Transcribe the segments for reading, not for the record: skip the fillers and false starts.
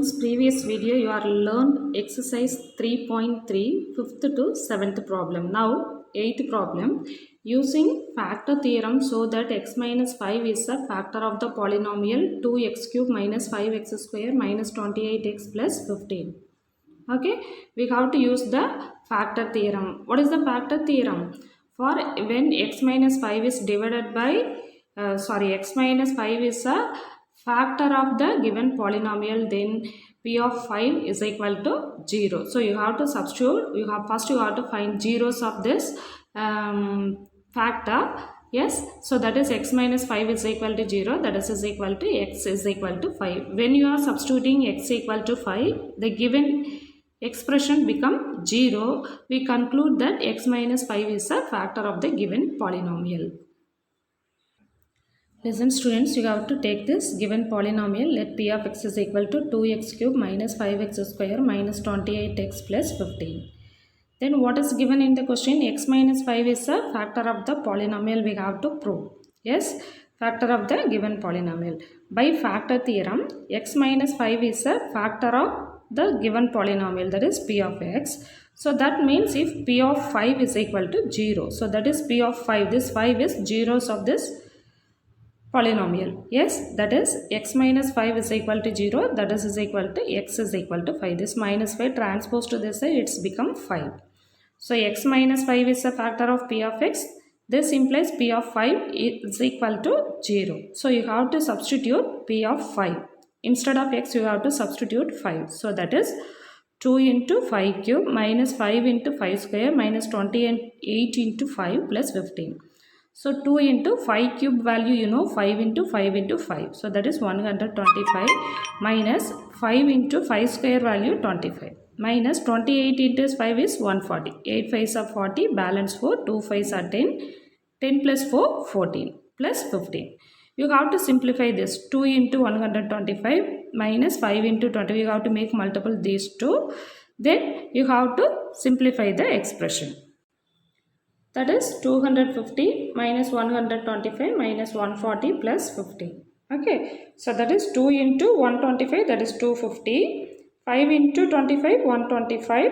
students, previous video you are learned exercise 3.3 5th to 7th problem. Now 8th problem, using factor theorem so that x minus 5 is a factor of the polynomial 2x cube minus 5x square minus 28x plus 15. Okay, we have to use the factor theorem. What is the factor theorem? For when x minus 5 is divided by x minus 5 is a factor of the given polynomial, then p of 5 is equal to 0. So you have to substitute, you have to find zeros of this factor. Yes, so that is x minus 5 is equal to 0, that is equal to x is equal to 5. When you are substituting x equal to 5, the given expression become 0. We conclude that x minus 5 is a factor of the given polynomial. Listen students, you have to take this given polynomial. Let p of x is equal to 2x cube minus 5x square minus 28x plus 15. Then what is given in the question? X minus 5 is a factor of the polynomial we have to prove. Yes, factor of the given polynomial. By factor theorem, x minus 5 is a factor of the given polynomial, that is p of x. So that means if p of 5 is equal to 0, so that is p of 5, this 5 is zeros of this polynomial. Yes, that is x minus 5 is equal to 0, that is equal to x is equal to 5. This minus 5 transposed to this side, it's become 5. So x minus 5 is a factor of p of x. This implies p of 5 is equal to 0. So you have to substitute p of 5. Instead of x, you have to substitute 5. So that is 2 into 5 cube minus 5 into 5 square minus 28 into 5 plus 15. So 2 into 5 cube value, you know, 5 into 5 into 5. So that is 125 minus 5 into 5 square value 25 minus 28 into 5 is 140. 8 5s are 40, balance 4, 2 5s are 10, 10 plus 4, 14 plus 15. You have to simplify this. 2 into 125 minus 5 into 20. You have to make multiple these two. Then you have to simplify the expression. That is 250 minus 125 minus 140 plus 15. Okay. So that is 2 into 125, that is 250. 5 into 25, 125.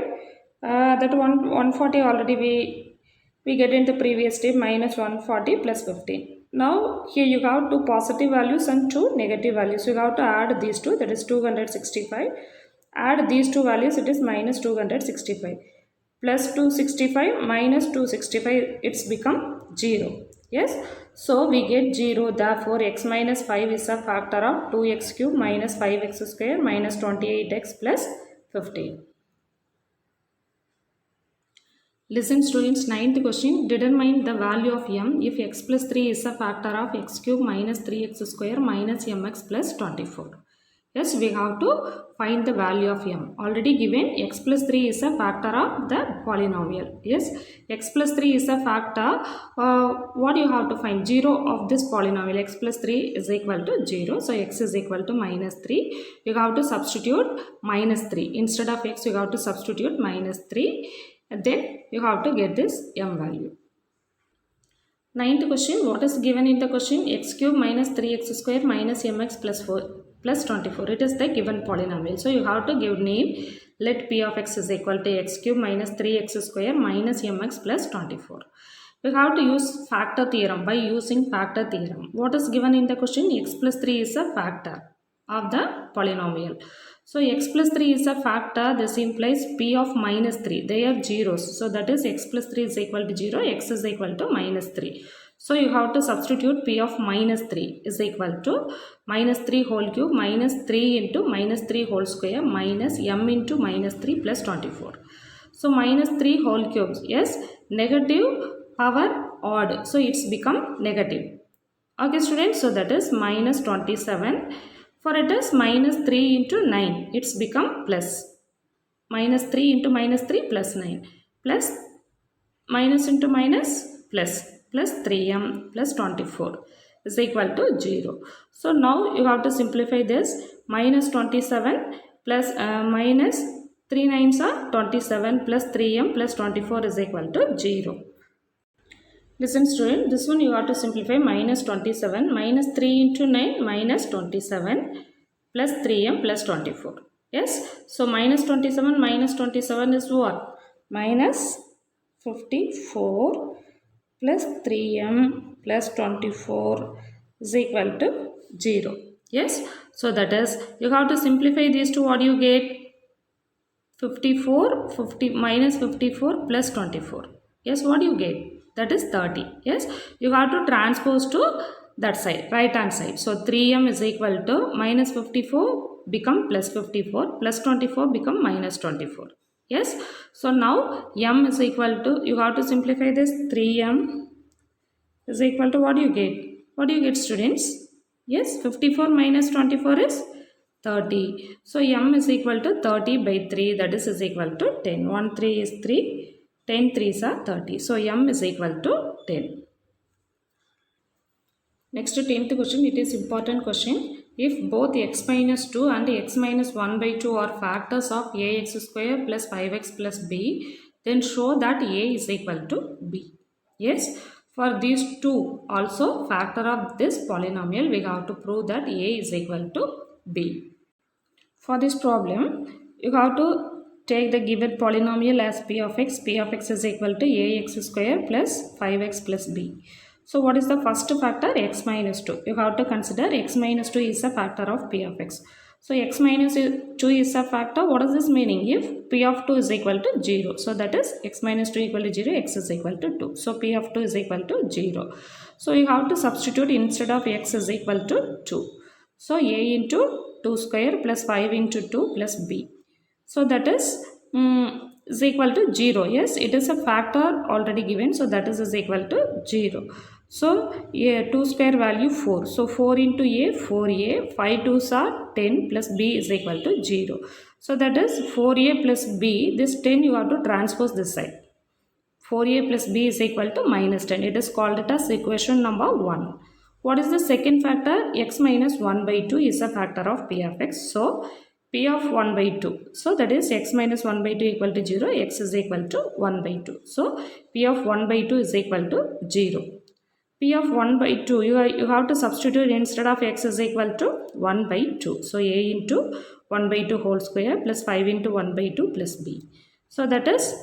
That 140 already we get in the previous step, minus 140 plus 15. Now here you have two positive values and two negative values. You have to add these two, that is 265. Add these two values, it is minus 265. Plus 265 minus 265, it's become 0. Yes, so we get 0. Therefore x minus 5 is a factor of 2x cube minus 5x square minus 28x plus 15. Listen students, 9th question. Determine the value of m if x plus 3 is a factor of x cube minus 3x square minus mx plus 24. Yes, we have to find the value of m. Already given x plus 3 is a factor of the polynomial. Yes, x plus 3 is a factor. What you have to find? 0 of this polynomial. X plus 3 is equal to 0. So x is equal to minus 3. You have to substitute minus 3. Instead of x, you have to substitute minus 3. And then you have to get this m value. 9th question. What is given in the question? X cube minus 3x square minus mx plus 4 plus 24. It is the given polynomial. So you have to give name. Let p of x is equal to x cube minus 3x square minus mx plus 24. You have to use factor theorem. By using factor theorem, what is given in the question? X plus 3 is a factor of the polynomial. So x plus 3 is a factor. This implies p of minus 3. They are zeros. So that is x plus 3 is equal to 0. X is equal to minus 3. So you have to substitute p of minus 3 is equal to minus 3 whole cube minus 3 into minus 3 whole square minus m into minus 3 plus 24. So minus 3 whole cubes. Yes, negative power odd. So it's become negative. Okay students, so that is minus 27. For it is minus 3 into 9. It's become plus. Minus 3 into minus 3 plus 9. Plus minus into minus plus. Plus 3m plus 24 is equal to 0. So now you have to simplify this. Minus 27 plus minus 3 9s are 27 plus 3m plus 24 is equal to 0. Listen student, this one you have to simplify. Minus 27 minus 3 into 9 minus 27 plus 3m plus 24. Yes, so minus 27 is what? Minus 54 plus 3m plus 24 is equal to 0. Yes, so that is, you have to simplify these two. What do you get? 50 minus 54 plus 24. Yes, what do you get? That is 30. Yes, you have to transpose to that side, right hand side. So 3m is equal to minus 54 become plus 54 plus 24 become minus 24. Yes, so now m is equal to, you have to simplify this. 3m is equal to, what do you get? What do you get, students? Yes, 54 minus 24 is 30. So m is equal to 30 by 3, that is equal to 10. 1 3 is 3, 10 3s are 30. So m is equal to 10. Next 10th question, it is important question. If both x minus 2 and x minus 1 by 2 are factors of ax square plus 5x plus b, then show that a is equal to b. Yes, for these two also factor of this polynomial, we have to prove that a is equal to b. For this problem, you have to take the given polynomial as p of x. P of x is equal to ax square plus 5x plus b. So what is the first factor? X minus 2. You have to consider x minus 2 is a factor of p of x. So x minus 2 is a factor. What is this meaning? If p of 2 is equal to 0. So that is x minus 2 equal to 0, x is equal to 2. So p of 2 is equal to 0. So you have to substitute instead of x is equal to 2. So a into 2 square plus 5 into 2 plus b. So that is equal to 0. Yes, it is a factor already given. So that is equal to 0. So a 2 square value 4. So 4 into a, 4a, 5 2s are 10 plus b is equal to 0. So that is 4a plus b, this 10 you have to transpose this side. 4a plus b is equal to minus 10. It is called it as equation number 1. What is the second factor? X minus 1 by 2 is a factor of p of x. So p of 1 by 2. So that is x minus 1 by 2 equal to 0. X is equal to 1 by 2. So p of 1 by 2 is equal to 0. P of 1 by 2, you have to substitute instead of x is equal to 1 by 2. So a into 1 by 2 whole square plus 5 into 1 by 2 plus b. So that is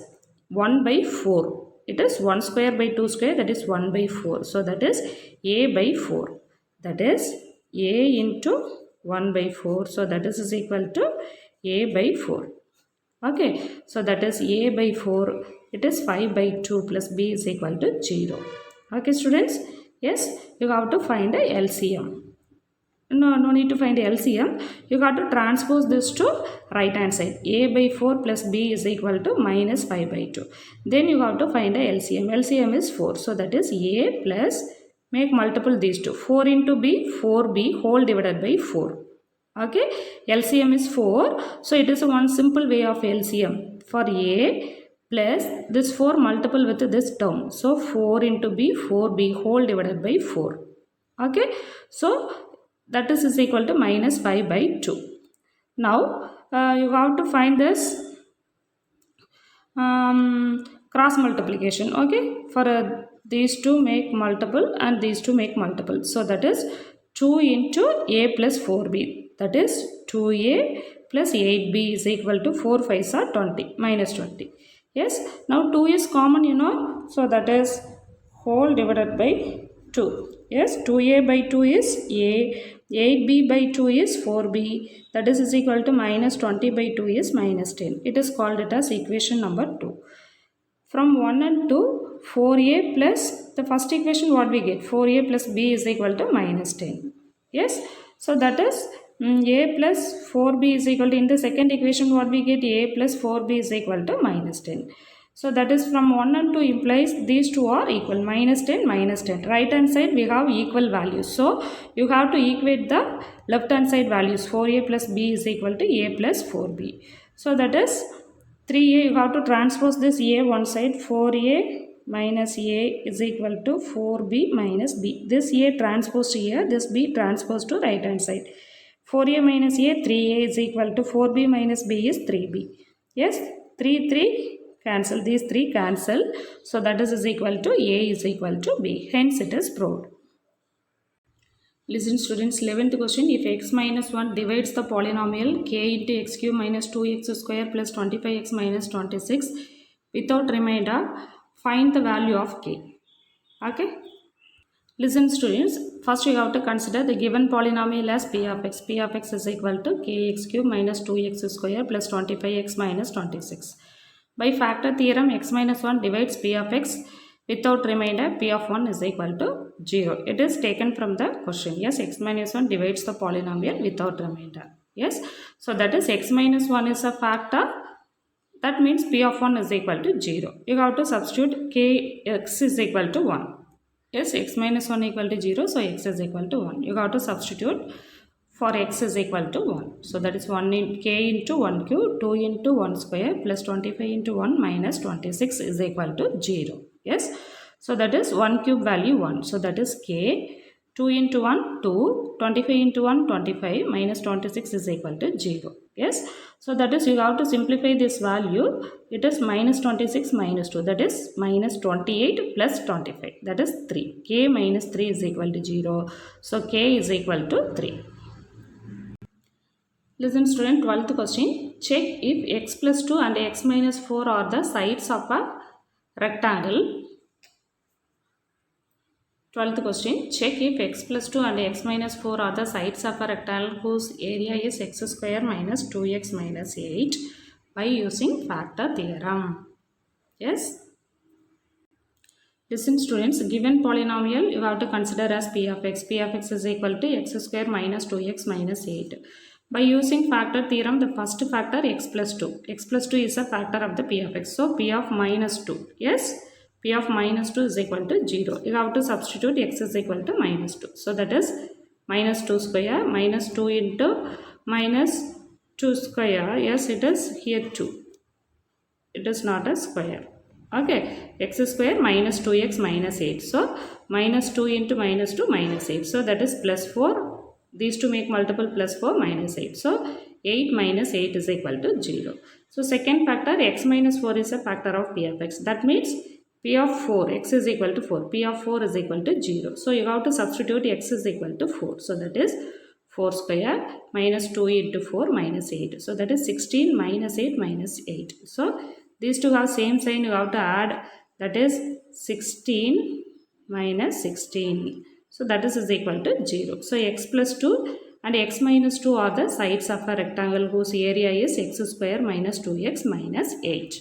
1 by 4. It is 1 square by 2 square, that is 1 by 4. So that is a by 4. That is a into 1 by 4. So that is equal to a by 4. Okay. So that is a by 4. It is 5 by 2 plus b is equal to 0. Okay, students. Yes, you have to find a LCM. No need to find LCM. You got to transpose this to right hand side. A by 4 plus b is equal to minus 5 by 2. Then you have to find a LCM. LCM is 4. So that is a plus, make multiple these two. 4 into b, 4b whole divided by 4. Okay. LCM is 4. So it is one simple way of LCM. For a plus this 4 multiple with this term. So 4 into b, 4b whole divided by 4. Okay. So that is equal to minus 5 by 2. Now you have to find this cross multiplication. Okay, for these two make multiple and these two make multiple. So that is 2 into a plus 4b. That is 2a plus 8b is equal to 4 5s are 20, minus 20. Yes, now 2 is common, you know. So that is whole divided by 2. Yes, 2a by 2 is a. 8b by 2 is 4b, that is equal to minus 20 by 2 is minus 10. It is called it as equation number 2. From 1 and 2, 4a plus the first equation what we get? 4a plus b is equal to minus 10. Yes, so that is a plus 4b is equal to, in the second equation what we get? A plus 4b is equal to minus 10. So that is from 1 and 2 implies these two are equal, minus 10, minus 10. Right hand side we have equal values. So you have to equate the left hand side values. 4a plus b is equal to a plus 4b. So that is 3a, you have to transpose this a one side. 4a minus a is equal to 4b minus b. This a transposed here, this b transposed to right hand side. 4a minus a, 3a is equal to 4b minus b is 3b. Yes, 3 cancel, these 3 cancel. So that is equal to a is equal to b. Hence it is proved. Listen students, 11th question. If x minus 1 divides the polynomial k into x cube minus 2x square plus 25x minus 26 without remainder, find the value of k. Okay. Listen students, first you have to consider the given polynomial as p of x. P of x is equal to kx cube minus 2x square plus 25x minus 26. By factor theorem, x minus 1 divides p of x without remainder, p of 1 is equal to 0. It is taken from the question. Yes, x minus 1 divides the polynomial without remainder. Yes, so that is x minus 1 is a factor. That means p of 1 is equal to 0. You have to substitute kx is equal to 1. Yes, x minus 1 equal to 0, so x is equal to 1. You have to substitute for x is equal to 1. So that is 1 in k into 1 cube, 2 into 1 square plus 25 into 1 minus 26 is equal to 0. Yes, so that is 1 cube value 1. So that is k. 2 into 1, 2, 25 into 1, 25, minus 26 is equal to 0. Yes, so that is you have to simplify this value. It is minus 26 minus 2, that is minus 28 plus 25, that is 3. K minus 3 is equal to 0. So k is equal to 3. Listen student, 12th question. Check if x plus 2 and x minus 4 are the sides of a rectangle. 12th question. Check if x plus 2 and x minus 4 are the sides of a rectangle whose area is x square minus 2x minus 8 by using factor theorem. Yes. Listen students, given polynomial you have to consider as p of x. P of x is equal to x square minus 2x minus 8. By using factor theorem, the first factor x plus 2. X plus 2 is a factor of the p of x. So p of minus 2. Yes. P of minus 2 is equal to 0. You have to substitute x is equal to minus 2. So that is minus 2 square, minus 2 into minus 2 square. Yes, it is here 2. It is not a square. Okay, x square minus 2x minus 8. So minus 2 into minus 2 minus 8. So that is plus 4. These two make multiple plus 4 minus 8. So 8 minus 8 is equal to 0. So second factor x minus 4 is a factor of p of x. That means p of 4, x is equal to 4. P of 4 is equal to 0. So you have to substitute x is equal to 4. So that is 4 square minus 2 into 4 minus 8. So that is 16 minus 8 minus 8. So these two have same sign, you have to add, that is 16 minus 16. So that is equal to 0. So x plus 2 and x minus 2 are the sides of a rectangle whose area is x square minus 2x minus 8.